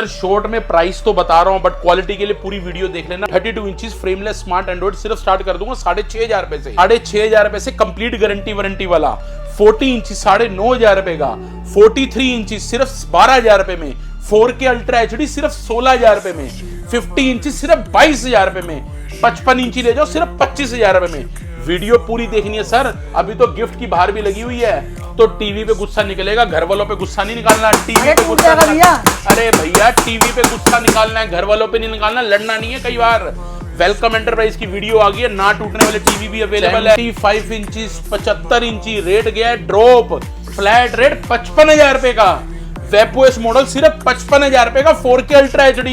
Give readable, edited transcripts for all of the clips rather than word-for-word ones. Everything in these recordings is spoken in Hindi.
शॉर्ट में प्राइस तो बता रहा हूं बट क्वालिटी के लिए पूरी वीडियो देख लेना। 32 इंचेस फ्रेमलेस स्मार्ट एंड्रॉइड सिर्फ स्टार्ट कर दूंगा 6,500 रुपए से। 6,500 रुपए से कंप्लीट गारंटी वारंटी वाला। 40 इंच 9,500 रुपए का। 43 इंच सिर्फ 12,000 रुपए में। 4K अल्ट्रा HD सिर्फ 16,000 रुपए में। 50 इंच सिर्फ 22,000 रुपए में। 55 इंची ले जाओ सिर्फ 25,000 रुपए में। वीडियो पूरी देखनी है सर। अभी तो गिफ्ट की बाहर भी लगी हुई है, तो टीवी पे गुस्सा निकलेगा, घर वालों पे गुस्सा नहीं निकालना। टीवी पे गुस्सा अरे भैया टीवी पे गुस्सा निकालना है, घर वालों पे नहीं निकालना, लड़ना नहीं है। कई बार वेलकम एंटरप्राइज की वीडियो आ गई है, ना टूटने वाले टीवी भी अवेलेबल है। 75 इंचेस 75 इंची रेट गया है ड्रॉप। फ्लैट रेट 55,000 रुपए का। वेपोएस मॉडल सिर्फ 55,000 रुपए का। 4K अल्ट्रा HD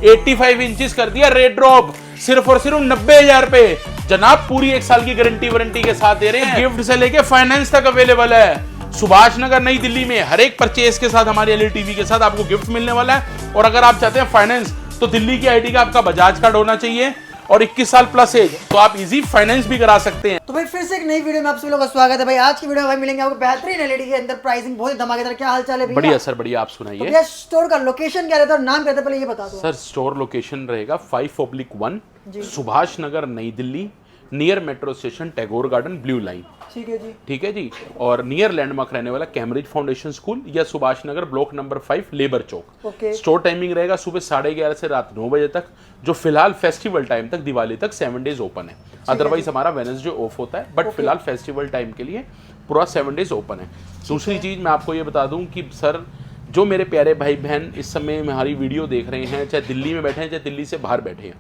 85 इंचेस कर दिया रेट ड्रॉप सिर्फ और सिर्फ 90,000 रुपए। जनाब पूरी 1 साल की गारंटी वारंटी के साथ दे रहे हैं। गिफ्ट से लेके फाइनेंस तक अवेलेबल है। सुभाष नगर नई दिल्ली में हर एक परचेज के साथ हमारी LED टीवी के साथ आपको गिफ्ट मिलने वाला है। और अगर आप चाहते हैं फाइनेंस तो दिल्ली की आईडी का आपका बजाज कार्ड होना चाहिए और 21 साल प्लस एज, तो आप इजी फाइनेंस भी करा सकते हैं। तो भाई फिर से एक नई वीडियो में आप सभी लोगों का स्वागत है। भाई आज की वीडियो में भाई मिलेंगे आपको बेहतरीन LED के अंदर प्राइसिंग बहुत धमाकेदार। क्या हाल चाल है भैया? बढ़िया सर बढ़िया, आप सुनाइए। तो स्टोर का लोकेशन क्या रहता है और नाम क्या रहता है पहले ये बता दो। सर स्टोर लोकेशन रहेगा 5/1 सुभाष नगर नई Delhi, near metro station Tagore garden blue line. ठीक है जी। ठीक है जी। और नियर लैंडमार्क रहने वाला कैम्ब्रिज फाउंडेशन स्कूल या Subhash Nagar block number 5 labour चौक। ओके। स्टोर टाइमिंग रहेगा सुबह 11:30 से रात 9 बजे तक, जो फिलहाल फेस्टिवल टाइम तक दिवाली तक 7 डेज ओपन है। अदरवाइज हमारा वेडनेसडे ऑफ होता है, बट फिलहाल फेस्टिवल टाइम के लिए पूरा 7 डेज ओपन है। दूसरी चीज मैं आपको ये बता दूं कि सर जो मेरे प्यारे भाई बहन इस समय हमारी वीडियो देख रहे हैं, चाहे दिल्ली में बैठे हैं चाहे दिल्ली से बाहर बैठे हैं,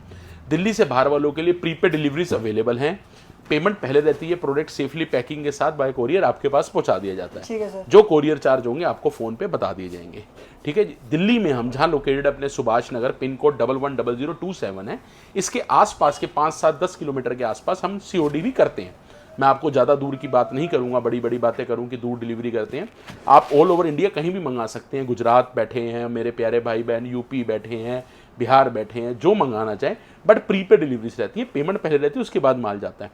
दिल्ली से बाहर वालों के लिए प्रीपेड डिलीवरीज अवेलेबल हैं। पेमेंट पहले रहती है, प्रोडक्ट सेफली पैकिंग के साथ बाय कोरियर आपके पास पहुंचा दिया जाता है। ठीक है सर। जो कोरियर चार्ज होंगे आपको फोन पे बता दिए जाएंगे। ठीक है जी। दिल्ली में हम जहां लोकेटेड अपने सुभाष नगर पिन कोड 110027 है, इसके आसपास के 5-7-10 किलोमीटर के आसपास हम COD भी करते हैं। मैं आपको ज़्यादा दूर की बात नहीं करूंगा, बड़ी बड़ी बातें करूं कि दूर डिलीवरी करते हैं। आप ऑल ओवर इंडिया कहीं भी मंगा सकते हैं। गुजरात बैठे हैं मेरे प्यारे भाई बहन, यूपी बैठे हैं, बिहार बैठे हैं, जो मंगाना चाहें, बट प्रीपेड डिलीवरीज रहती है। पेमेंट पहले रहती है, उसके बाद माल जाता है।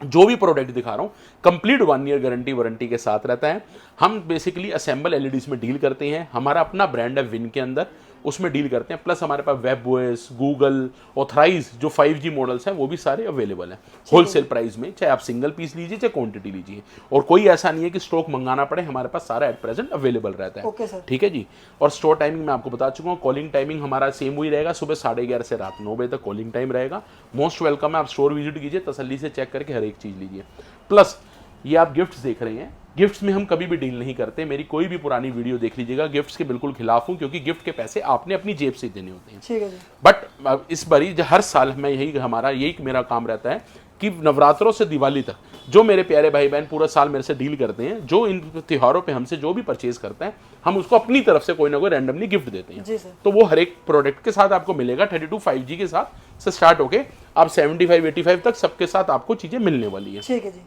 जो भी प्रोडक्ट दिखा रहा हूँ कंप्लीट 1 ईयर गारंटी वारंटी के साथ रहता है। हम बेसिकली असेंबल LEDs में डील करते हैं। हमारा अपना ब्रांड है विन के अंदर, उसमें डील करते हैं। प्लस हमारे पास वेबओएस, गूगल ऑथराइज जो 5G मॉडल्स हैं वो भी सारे अवेलेबल हैं होलसेल प्राइस में, चाहे आप सिंगल पीस लीजिए चाहे क्वांटिटी लीजिए। और कोई ऐसा नहीं है कि स्टॉक मंगाना पड़े, हमारे पास सारा एट प्रेजेंट अवेलेबल रहता है। Okay sir. ठीक है जी। और स्टोर टाइमिंग मैं आपको बता चुका हूँ। कॉलिंग टाइमिंग हमारा सेम वही रहेगा, सुबह 11:30 से रात 9 बजे तक कॉलिंग टाइम रहेगा। मोस्ट वेलकम है, आप स्टोर विजिट कीजिए, तसल्ली से चेक करके हर एक चीज़ लीजिए। प्लस ये आप गिफ्ट्स देख रहे हैं, गिफ्ट्स में हम कभी भी डील नहीं करते। मेरी कोई भी पुरानी वीडियो देख लीजिएगा, गिफ्ट्स के बिल्कुल खिलाफ हूं, क्योंकि गिफ्ट के पैसे आपने अपनी जेब से देने होते हैं। ठीक है जी। बट इस बारी हर साल मैं यही मेरा काम रहता है कि नवरात्रों से दिवाली तक जो मेरे प्यारे भाई बहन पूरा साल मेरे से डील करते हैं, जो इन त्योहारों पे हमसे जो भी परचेज करते हैं, हम उसको अपनी तरफ से कोई ना कोई रैंडमली गिफ्ट देते हैं। जी सर। तो वो हर एक प्रोडक्ट के साथ आपको मिलेगा। 32 5G के साथ से स्टार्ट होके आप 75-85 तक सबके साथ आपको चीजें मिलने वाली है। ठीक है जी।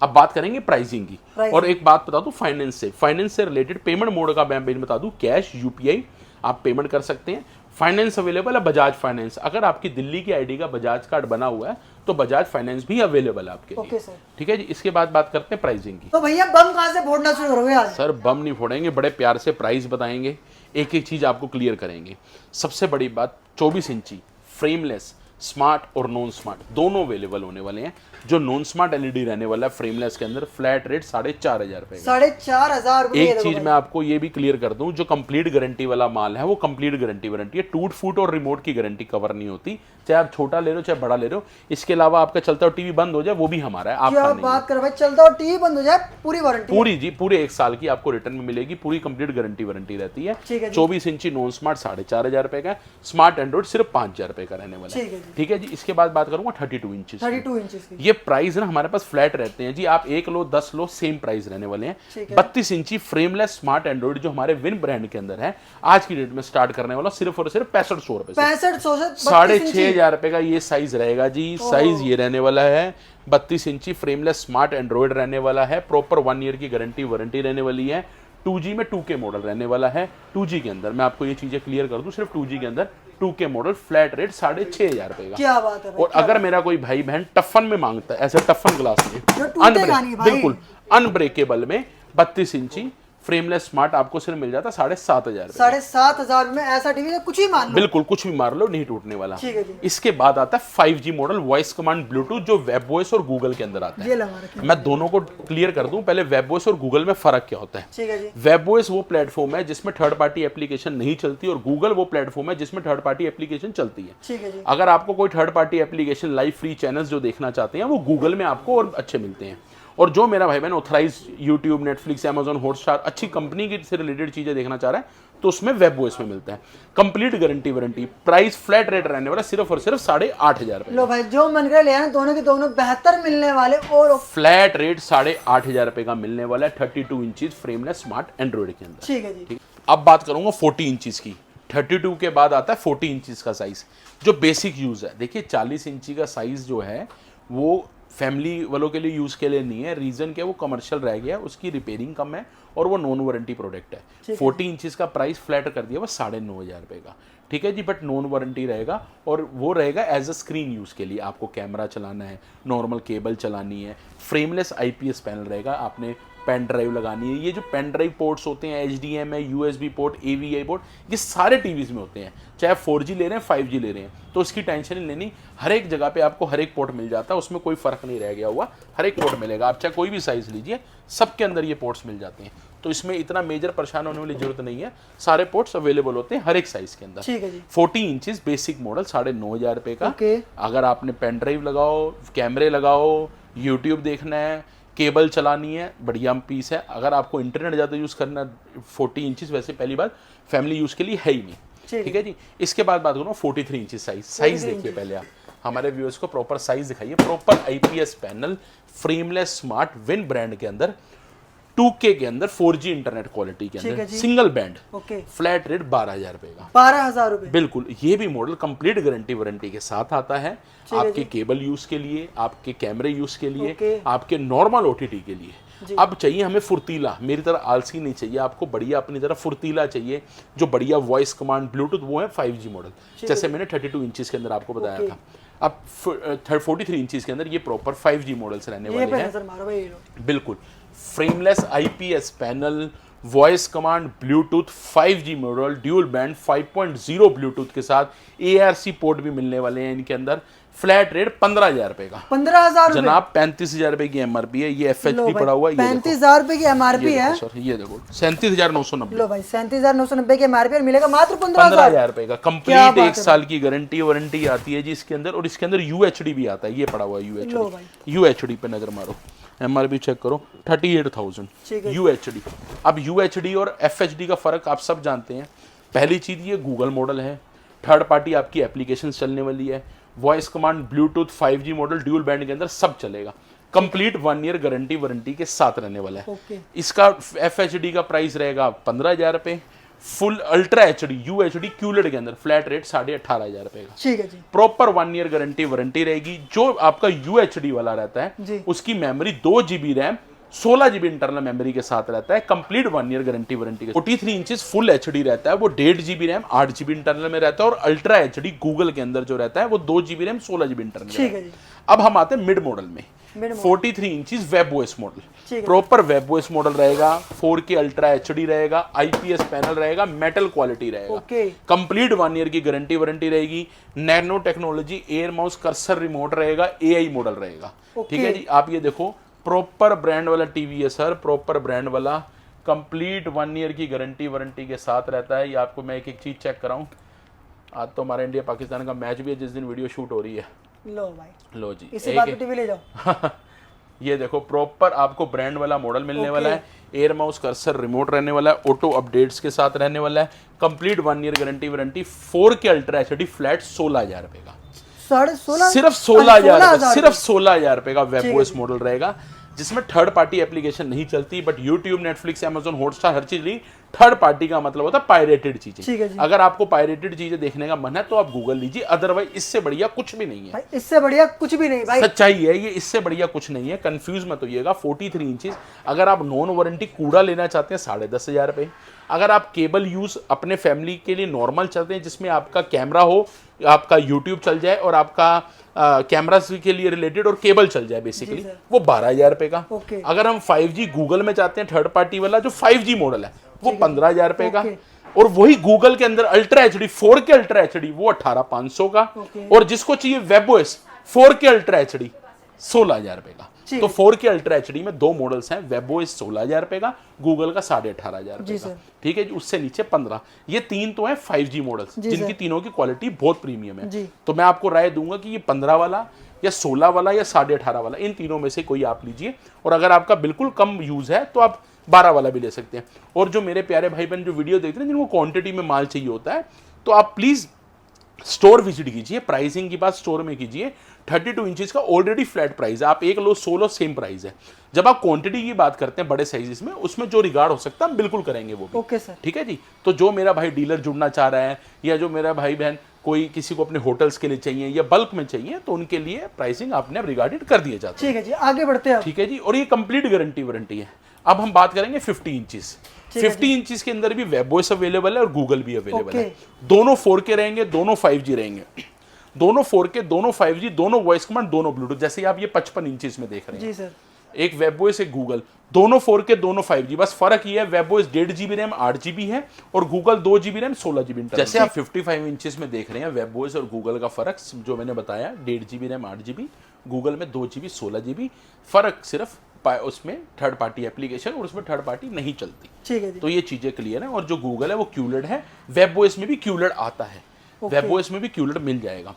अब बात करेंगे प्राइसिंग की। और एक बात बता दूं फाइनेंस से रिलेटेड पेमेंट मोड का मैं बता दूं, कैश UPI आप पेमेंट कर सकते हैं। फाइनेंस अवेलेबल है बजाज फाइनेंस। अगर आपकी दिल्ली की आईडी का बजाज कार्ड बना हुआ है तो बजाज फाइनेंस भी अवेलेबल है आपके लिए। Okay sir. ठीक है जी। इसके बाद बात करते हैं प्राइसिंग की। तो भैया बम कहां से फोड़ना शुरू करोगे आज? सर बम नहीं फोड़ेंगे, बड़े प्यार से प्राइस बताएंगे, एक एक चीज आपको क्लियर करेंगे। सबसे बड़ी बात 24 इंची फ्रेमलेस स्मार्ट और नॉन स्मार्ट दोनों अवेलेबल होने वाले हैं। जो नॉन स्मार्ट LED रहने वाला है फ्रेमलेस के अंदर, फ्लैट रेट 4,500 रुपए। 4,500 रुपए। एक चीज मैं आपको ये भी क्लियर कर दूं, जो कंप्लीट गारंटी वाला माल है वो कंप्लीट गारंटी वारंटी है। टूट फूट और रिमोट की गारंटी कवर नहीं होती, चाहे आप छोटा ले लो चाहे बड़ा ले लो। इसके अलावा आपका चलता हुआ टीवी बंद हो जाए वो भी हमारा है, आपका नहीं। बात कर भाई, चलता हुआ टीवी बंद हो जाए पूरी वारंटी पूरी जी, पूरे 1 साल की आपको रिटर्न में मिलेगी। पूरी कंप्लीट गारंटी वारंटी रहती है। 24 इंची नॉन स्मार्ट 4,500 रुपए का। स्मार्ट एंड्रॉइड सिर्फ 5,000 रुपए का रहने वाला है। ठीक है जी। इसके बाद बात करूंगा 32 इंच। ये प्राइस ना हमारे पास फ्लैट रहते हैं जी, आप 1 लो 10 लो सेम प्राइस रहने वाले हैं। 32 इंची फ्रेमलेस स्मार्ट एंड्रॉइड जो हमारे विन ब्रांड के अंदर है, आज की डेट में स्टार्ट करने वाला सिर्फ और सिर्फ 6500 रुपए। 6500 से 6,500 रुपए का ये साइज रहेगा जी। साइज ये रहने वाला है 32 इंची फ्रेमलेस स्मार्ट एंड्रॉइड रहने वाला है। प्रॉपर 1 ईयर की गारंटी वारंटी रहने वाली है। 2G में 2K मॉडल रहने वाला है। 2G के अंदर मैं आपको ये चीजें क्लियर कर दूं, सिर्फ 2G के अंदर 2K मॉडल फ्लैट रेट 6,500 रुपए का। क्या बात है भाई। और अगर मेरा कोई भाई बहन टफन में मांगता है, ऐसे टफन ग्लास में बिल्कुल अनब्रेकेबल में 32 इंची फ्रेमलेस स्मार्ट आपको सिर्फ मिल जाता 7,500 रुपए। 7,500 में ऐसा टीवी कुछ ही मान लो, बिल्कुल कुछ भी मार लो, नहीं टूटने वाला। ठीक है जी। इसके बाद आता है 5G model voice command Bluetooth, जो वेब वॉइस और गूगल के अंदर आता ये है। लगा रखे, मैं दोनों को क्लियर कर दूं, पहले वेब वॉइस और गूगल में फर्क क्या होता है। ठीक है जी। वेब वॉइस वो प्लेटफॉर्म है जिसमें थर्ड पार्टी एप्लीकेशन नहीं चलती, और गूगल वो प्लेटफॉर्म है जिसमें थर्ड पार्टी एप्लीकेशन चलती है। ठीक है जी। अगर आपको कोई third party application live free channels जो देखना चाहते हैं वो गूगल में आपको और अच्छे मिलते हैं, और जो मेरा भाई बहन authorize YouTube, Netflix, Amazon Hotstar अच्छी कंपनी की से रिलेटेड चीजें देखना चाह रहा है तो उसमें वेब वॉइस में मिलता है। Complete guarantee warranty, price flat rate रहने वाला सिर्फ और सिर्फ 8,500 रुपए। लो भाई जो मन करे ले आना, दोनों के दोनों बेहतर मिलने वाले, और फ्लैट रेट 8,500 रुपए का मिलने वाला है 32 इंचेस फ्रेमलेस स्मार्ट एंड्रॉइड के अंदर। ठीक है जी। ठीक, अब बात करूंगा 40 इंचेस की। 32 के बाद आता है 40 इंचेस का साइज, जो बेसिक यूज है। देखिए 40 इंची का साइज जो है वो फैमिली वालों के लिए यूज के लिए नहीं है, रीजन क्या, वो कमर्शियल रह गया, उसकी रिपेयरिंग कम है और वो नॉन वारंटी प्रोडक्ट है। 40 इंचेस का प्राइस फ्लैट कर दिया वो 9,500 रुपए का, ठीक है जी। बट नॉन वारंटी रहेगा, और वो रहेगा एज अ स्क्रीन यूज के लिए। आपको कैमरा चलाना है, नॉर्मल केबल चलानी है, फ्रेमलेस IPS पैनल रहेगा, आपने पेन ड्राइव लगानी है। ये जो पेन ड्राइव पोर्ट्स होते हैं, HDMI, USB port, AVI port, ये सारे टीवीज में होते हैं, चाहे 4G ले रहे हैं 5G ले रहे हैं, तो उसकी टेंशन नहीं लेनी। हर एक जगह पे आपको हर एक पोर्ट मिल जाता है, उसमें कोई फर्क नहीं रह गया हुआ, हर एक पोर्ट मिलेगा। आप चाहे कोई भी साइज लीजिए, सबके अंदर ये पोर्ट्स मिल जाते हैं, तो इसमें इतना मेजर परेशान होने वाली जरूरत नहीं है। सारे पोर्ट्स अवेलेबल होते हैं हर एक साइज के अंदर। ठीक है जी। 40 इंचेस बेसिक मॉडल 9,500 रुपए का। ओके। अगर आपने पेन ड्राइव लगाओ, कैमरे लगाओ, यूट्यूब देखना है, केबल चलानी है, बढ़िया पीस है। अगर आपको इंटरनेट ज़्यादा यूज़ करना है, 40 इंचेस वैसे पहली बात फैमिली यूज़ के लिए है ही नहीं, ठीक है जी। इसके बाद बात करूँ 43 इंचेस साइज देखिए पहले आप हमारे व्यूअर्स को प्रॉपर साइज दिखाइए। Proper IPS panel, frameless smart, win brand के अंदर, 2K के अंदर, 4G इंटरनेट क्वालिटी के अंदर, single band, okay. Flat rate 12,000 रुपए का। 12,000 रुपए, बिल्कुल। ये भी मॉडल कंप्लीट गारंटी वारंटी के साथ आता है, आपके केबल यूज के लिए, आपके कैमरे यूज के लिए, आपके नॉर्मल OTT के लिए। अब चाहिए हमें फुर्तीला, मेरी तरह आलसी नहीं चाहिए, आपको बढ़िया अपनी तरह फुर्तीला चाहिए, जो बढ़िया वॉइस कमांड ब्लूटूथ, वो है 5G मॉडल, जैसे मैंने 32 इंचेस के अंदर आपको बताया था। अब 43 इंचेस के अंदर ये प्रॉपर 5G मॉडल्स रहने वाले हैं। बिल्कुल frameless IPS panel, voice command Bluetooth, 5G model, dual band, 5.0 Bluetooth के साथ ARC पोर्ट भी मिलने वाले हैं इनके अंदर। फ्लैट रेट 15,000 रुपए का। 15,000 जनाब 35,000 रुपए की MRP है। ये FHP पड़ा हुआ है, 35,000 रुपए की MRP है सर। ये देखो 37,990। लो भाई 37,990 की MRP और मिलेगा मात्र 15,000 रुपए का। कंप्लीट 1 साल की गारंटी वारंटी आती है जी इसके अंदर, और इसके अंदर UHD भी आता है। ये पड़ा हुआ है UHD पे नजर मारो, MRP चेक करो 38,000 UHD। अब UHD और FHD का फर्क आप सब जानते हैं। पहली चीज ये गूगल मॉडल है, थर्ड पार्टी आपकी एप्लीकेशन चलने वाली है, voice command Bluetooth 5G model dual band के अंदर सब चलेगा, कंप्लीट 1 ईयर गारंटी वारंटी के साथ रहने वाला है। इसका FHD का प्राइस रहेगा 15,000 रुपए। Full ultra HD UHD QLED के अंदर फ्लैट रेट 18,500 रुपए का। ठीक है जी। प्रॉपर 1 ईयर गारंटी वारंटी रहेगी। जो आपका UHD वाला रहता है उसकी memory 2 GB RAM, 16 GB internal memory के साथ रहता है, कंप्लीट 1 ईयर गारंटी वारंटी के। 43 इंचेस फुल HD रहता है, वो 1.5 GB रैम, 8 GB इंटरनल में रहता है, और अल्ट्रा HD गूगल के अंदर जो रहता है वो 2 GB रैम, 16 GB इंटरनल में। अब हम आते हैं मिड मॉडल में। 43 inches web OS model, proper web OS model रहेगा, 4K अल्ट्रा HD रहेगा, IPS पैनल रहेगा, मेटल क्वालिटी रहेगा, कंप्लीट 1 ईयर की गारंटी वारंटी रहेगी, nano technology, air mouse cursor remote रहेगा, AI मॉडल रहेगा। ठीक है जी। आप ये देखो प्रॉपर ब्रांड वाला टीवी है सर, प्रॉपर ब्रांड वाला, कंप्लीट 1 ईयर की गारंटी वारंटी के साथ रहता है। ये आपको मैं एक एक चीज चेक कराऊं। आज तो हमारा इंडिया पाकिस्तान का मैच भी है जिस दिन वीडियो शूट हो रही है। लो भाई, लो जी, इसी बात पे टीवी ले जाओ। ये देखो प्रॉपर आपको ब्रांड वाला मॉडल मिलने वाला है, एयर माउस कर्सर रिमोट रहने वाला है, ऑटो अपडेट्स के साथ रहने वाला है, complete 1 year guarantee warranty, 4K ultra HD flat 16,000 रुपए का। सिर्फ 16,000 रुपए का वेब ओएस मॉडल रहेगा, जिसमें थर्ड पार्टी एप्लीकेशन नहीं चलती, but YouTube, Netflix, Amazon Hotstar हर चीज ली थर्ड पार्टी का मतलब होता है पायरेटेड ठीक है चीजें। जी। अगर आपको पायरेटेड चीजें देखने का मन है तो आप गूगल लीजिए, अदरवाइज इससे बढ़िया कुछ भी नहीं है। भाई इससे बढ़िया कुछ भी नहीं भाई। सच्चाई है ये, इससे बढ़िया कुछ नहीं है, कंफ्यूज मत होइएगा। 43 इंचेस अगर आप नॉन वारंटी कूड़ा लेना चाहते हैं 10,500 रुपये। अगर आप केबल यूज अपने फैमिली के लिए नॉर्मल चाहते हैं जिसमें आपका कैमरा हो, आपका यूट्यूब चल जाए और आपका कैमरा के लिए रिलेटेड और केबल चल जाए बेसिकली, वो 12,000 रुपये का। ओके। अगर हम 5G गूगल में चाहते हैं थर्ड पार्टी वाला जो 5G मॉडल है वो 15,000 रुपये का। ओके। और वही गूगल के अंदर ultra HD 4K ultra HD वो 18,500 का। ओके। और जिसको चाहिए वेबओएस 4K अल्ट्रा एचडी 16,000 रुपये का। तो 4K अल्ट्रा एचडी में दो मॉडल्स हैं, वेबओएस 16,000 रुपये का, गूगल का 18,500 रुपये का। ठीक है जी, उससे नीचे 15। ये तीन तो हैं 5G मॉडल्स जिनकी तीनों की क्वालिटी बहुत प्रीमियम है। तो मैं आपको राय दूंगा कि ये 15 वाला या 16 वाला या 18,500 वाला, इन तीनों में से कोई आप लीजिए। और अगर आपका बिल्कुल कम यूज है तो आप 12 वाला भी ले सकते हैं। और जो मेरे प्यारे भाई बहन जो वीडियो देखते हैं जिनको क्वांटिटी में माल चाहिए होता है, तो आप प्लीज स्टोर विजिट कीजिए, प्राइसिंग की बात स्टोर में कीजिए। 32 इंचेस का ऑलरेडी फ्लैट प्राइस है, आप एक लो 16 सेम प्राइस है। जब आप क्वांटिटी की बात करते हैं बड़े साइजेस में, उसमें जो रिगार्ड हो सकता है हम बिल्कुल करेंगे वो भी। Okay sir. ठीक है जी। तो जो मेरा भाई डीलर जुड़ना चाह रहा है या जो मेरा भाई बहन कोई किसी को अपने होटल्स के लिए चाहिए या बल्क में चाहिए, तो उनके लिए प्राइसिंग आपने अब रिगार्डेड कर दिए जाते हैं। ठीक है जी, आगे बढ़ते हैं। ठीक है जी। और ये कंप्लीट गारंटी वारंटी है। अब हम बात करेंगे 50 इंचेस। 50 इंचेस के अंदर भी वेबओएस अवेलेबल है और गूगल भी अवेलेबल है। दोनों 4K रहेंगे, दोनों 5G रहेंगे, दोनों 4K, दोनों 5G, दोनों वॉइस कमांड, दोनों ब्लूटूथ। जैसे आप ये 55 इंचेस में देख रहे हैं जी सर। एक वेबओएस एक गूगल, दोनों 4K दोनों 5G। बस फर्क ये है वेबओएस 1.5 GB रैम 8 GB है और Google 2 GB RAM 16 GB internal. जैसे आप 55 इंचेस में देख रहे हैं वेबओएस और गूगल का फर्क जो मैंने बताया, 1.5 GB रैम 8 GB, गूगल में 2 GB 16 GB। फर्क सिर्फ उसमें थर्ड पार्टी एप्लीकेशन और उसमें थर्ड पार्टी नहीं चलती। ठीक है जी। तो ये चीजें क्लियर है। और जो गूगल है वो क्यूलेड है, वेबओएस में भी क्यूलेड आता है, वेबओएस में भी क्यूलेड मिल जाएगा।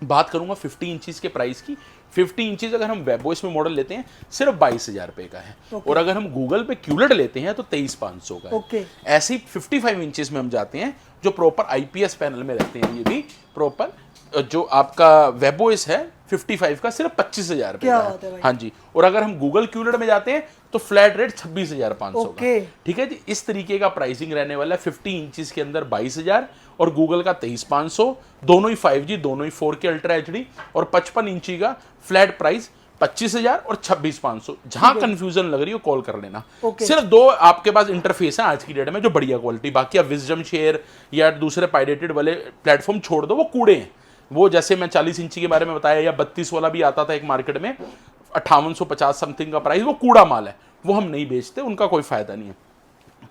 बात करूंगा 50 इंचेस के प्राइस की। 50 इंचेस अगर हम वेबओएस में मॉडल लेते हैं सिर्फ 22,000 रुपये का है। और अगर हम गूगल पे क्यूलेड लेते हैं तो 23,500 का है। ऐसे ही 55 इंचेस में हम जाते हैं जो प्रॉपर आईपीएस पैनल में रहते हैं, ये भी प्रॉपर जो आपका वेबओएस है 55 का सिर्फ 25,000 रुपये का है। हाँ जी। और अगर हम गूगल क्यूलेड में जाते हैं तो फ्लैट रेट 26,500 का। ठीक है जी। इस तरीके का प्राइसिंग रहने वाला है। 50 इंचेस के अंदर 22,000 और गूगल का 23,500, दोनों ही 5G, दोनों ही 4K अल्ट्रा एचडी। और 55 इंची का फ्लैट प्राइस 25,000 और 26,500। जहां कंफ्यूजन लग रही हो कॉल कर लेना। सिर्फ दो आपके पास इंटरफेस है आज की डेट में जो बढ़िया क्वालिटी, बाकी आप विजडम शेयर या दूसरे पायरेटेड वाले प्लेटफॉर्म छोड़ दो, वो कूड़े हैं। वो जैसे मैं 40 इंची के बारे में बताया या 32 वाला भी आता था एक मार्केट में 5850 समथिंग का प्राइस, वो कूड़ा माल है, वो हम नहीं बेचते, उनका कोई फायदा नहीं है।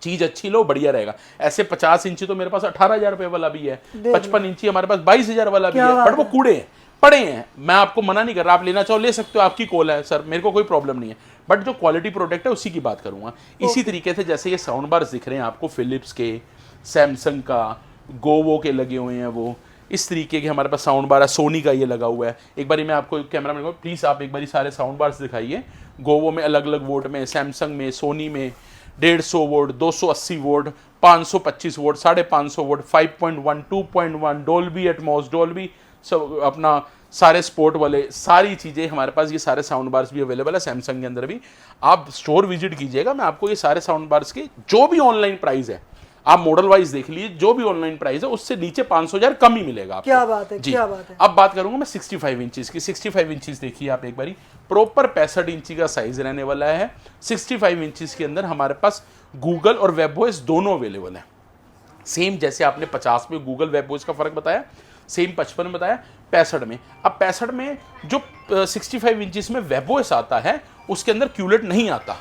चीज अच्छी लो, बढ़िया रहेगा। ऐसे 50 इंची तो मेरे पास 18,000 रुपए वाला भी है, 55 इंची हमारे पास 22,000 वाला भी है, बट वो कूड़े हैं, पड़े हैं। मैं आपको मना नहीं कर रहा, आप लेना चाहो ले सकते हो, आपकी कॉल है सर, मेरे को कोई प्रॉब्लम नहीं है। बट जो क्वालिटी प्रोडक्ट है उसी की बात करूंगा। इसी तरीके से जैसे ये साउंड बार्स दिख रहे हैं आपको फिलिप्स के, सैमसंग का, गोवो के लगे हुए हैं, वो इस तरीके के हमारे पास साउंड बार है। सोनी का ये लगा हुआ है। एक बारी मैं आपको कैमरा में प्लीज आप एक बारी सारे साउंड बार्स दिखाइए। गोवो में अलग अलग वोट में, सैमसंग में, सोनी में 150 vote, 280 vote, 525 vote, 550 vote, 5.1, 2.1, Dolby Atmos, Dolby सब अपना सारे स्पोर्ट वाले, सारी चीज़ें हमारे पास, ये सारे साउंड बार्स भी अवेलेबल है सैमसंग के अंदर भी। आप स्टोर विजिट कीजिएगा, मैं आपको ये सारे साउंड बार्स के जो भी ऑनलाइन प्राइस है आप मॉडल वाइज देख लीजिए, जो भी ऑनलाइन प्राइस है उससे नीचे 500,000 कम ही मिलेगा आपको। क्या बात है, जी। क्या बात है। अब बात करूंगा मैं 65 इंचेस की। 65 इंचेस देखिए आप एक बारी, प्रॉपर 65 इंची का साइज रहने वाला है। 65 इंचेस के अंदर हमारे पास गूगल और वेबओएस दोनों अवेलेबल है। सेम जैसे आपने 50 में गूगल वेबओएस का फर्क बताया, सेम 55 में बताया, 65 में। अब 65 में जो 65 इंचेस में वेबओएस आता है उसके अंदर क्यूलेट नहीं आता,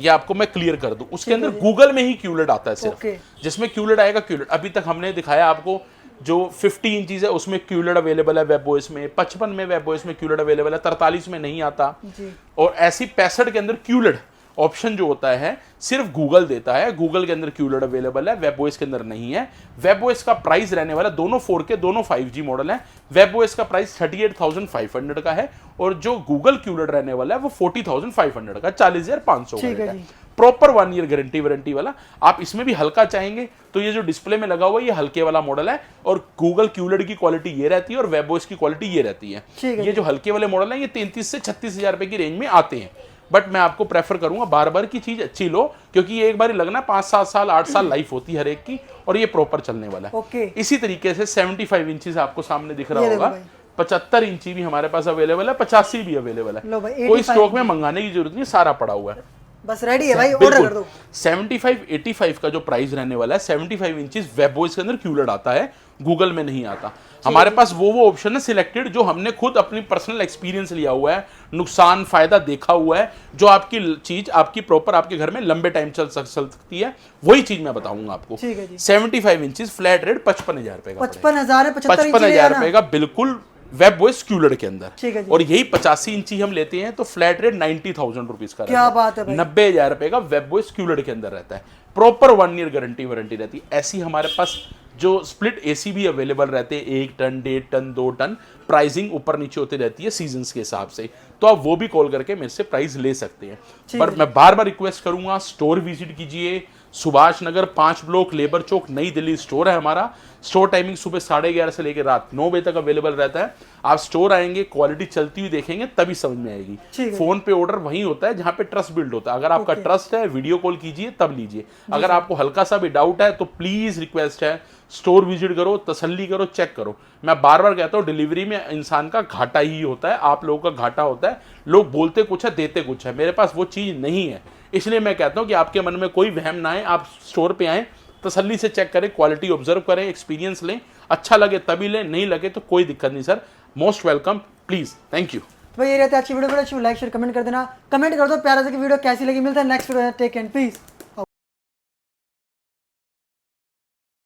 ये आपको मैं क्लियर कर दूं। उसके अंदर गूगल में ही क्यूलेट आता है सिर्फ, जिसमें क्यूलेट आएगा क्यूलेट। अभी तक हमने दिखाया आपको जो 50 इंचीज है उसमें क्यूलेट अवेलेबल है वेबओएस में, 55 में वेबओएस में क्यूलेट अवेलेबल है, 43 में नहीं आता जी। और ऐसी 65 के अंदर क्यूलेट ऑप्शन जो होता है सिर्फ गूगल देता है। गूगल के अंदर क्यूलेट अवेलेबल है, वेबओएस के अंदर नहीं है। वेबओएस का प्राइस रहने वाला, दोनों 4K दोनों 5G मॉडल है। वेबओएस का प्राइस 38,500 का है और जो गूगल क्यूलेट रहने वाला है वो 40,500 का, 40,500 का है। प्रॉपर 1 ईयर गारंटी वारंटी वाला। आप इसमें भी हल्का चाहेंगे तो ये जो डिस्प्ले में लगा हुआ है ये हल्के वाला मॉडल है और गूगल क्यूलेट की क्वालिटी ये रहती है और वेबओएस की क्वालिटी ये रहती है। ये जो हल्के वाले मॉडल है ये 33 से 36,000 रुपए की रेंज में आते हैं। बट मैं आपको प्रेफर करूंगा बार बार की चीज अच्छी लो, क्योंकि ये एक बार लगना 5-7 साल 8 साल लाइफ होती है हर एक की, और ये प्रॉपर चलने वाला है। ओके। इसी तरीके से 75 इंचेस आपको सामने दिख रहा ये देखो होगा, भाई। 75 इंची भी हमारे पास अवेलेबल है, 85 भी अवेलेबल लो है। भाई, कोई 85 स्टॉक में मंगाने की जरूरत नहीं, सारा पड़ा हुआ है, बस रेडी है भाई, ऑर्डर कर दो। 75-85 का जो प्राइस रहने वाला है, 75 इंचेस वेब वॉइस के अंदर क्यूलेड आता है, गूगल में नहीं आता। हमारे पास वो ऑप्शन है सिलेक्टेड, जो हमने खुद अपनी पर्सनल एक्सपीरियंस लिया हुआ है, नुकसान फायदा देखा हुआ है, जो आपकी चीज आपकी प्रॉपर आपके घर में लंबे टाइम चल सकती है, वही चीज मैं बताऊंगा आपको। ठीक है जी। 75 इंचेस फ्लैट रेट 55,000 रुपए का, 55,000 है, 55,000 रुपए का बिल्कुल वेब वॉइस क्यूलेड के अंदर। ठीक है जी। और यही 85 इंची हम लेते हैं तो फ्लैट रेट 90,000 रुपीज का क्या बात है भाई। 90,000 रुपए का वेब वॉइस क्यूलेड के अंदर रहता है, प्रॉपर 1 ईयर गारंटी वारंटी रहती है। ऐसी हमारे पास जो स्प्लिट एसी भी अवेलेबल रहते हैं, 1 टन 1.5 टन 2 टन, प्राइसिंग ऊपर नीचे होती रहती है सीजन्स के हिसाब से, तो आप वो भी कॉल करके मेरे से प्राइस ले सकते हैं। पर मैं बार बार रिक्वेस्ट करूंगा, स्टोर विजिट कीजिए, सुभाष नगर 5 ब्लॉक लेबर चौक नई दिल्ली स्टोर है हमारा। स्टोर टाइमिंग सुबह 11:30 से लेकर रात 9 बजे तक अवेलेबल रहता है। आप स्टोर आएंगे, क्वालिटी चलती हुई देखेंगे, तभी समझ में आएगी। फोन पे ऑर्डर वहीं होता है जहां पे ट्रस्ट बिल्ड होता है। अगर आपका ट्रस्ट है, वीडियो कॉल कीजिए तब लीजिए। अगर आपको हल्का सा भी डाउट है तो प्लीज रिक्वेस्ट है, स्टोर विजिट करो, तसल्ली करो, चेक करो। मैं बार बार कहता हूँ, डिलीवरी में इंसान का घाटा ही होता है, आप लोगों का घाटा होता है। लोग बोलते कुछ है, देते कुछ है, मेरे पास वो चीज नहीं है। इसलिए मैं कहता हूं कि आपके मन में कोई वहम ना आए, आप स्टोर पे आए, तसल्ली से चेक करें, क्वालिटी ऑब्जर्व करें, एक्सपीरियंस लें, अच्छा लगे तभी लें, नहीं लगे तो कोई दिक्कत नहीं sir, most welcome, please, thank you. तो ये रहते हैं अच्छी वीडियो, अच्छी लाइक शेयर कमेंट कर देना, कमेंट कर दो प्यारा सा कि वीडियो कैसी लगी। मिलता है next video, take care, piece.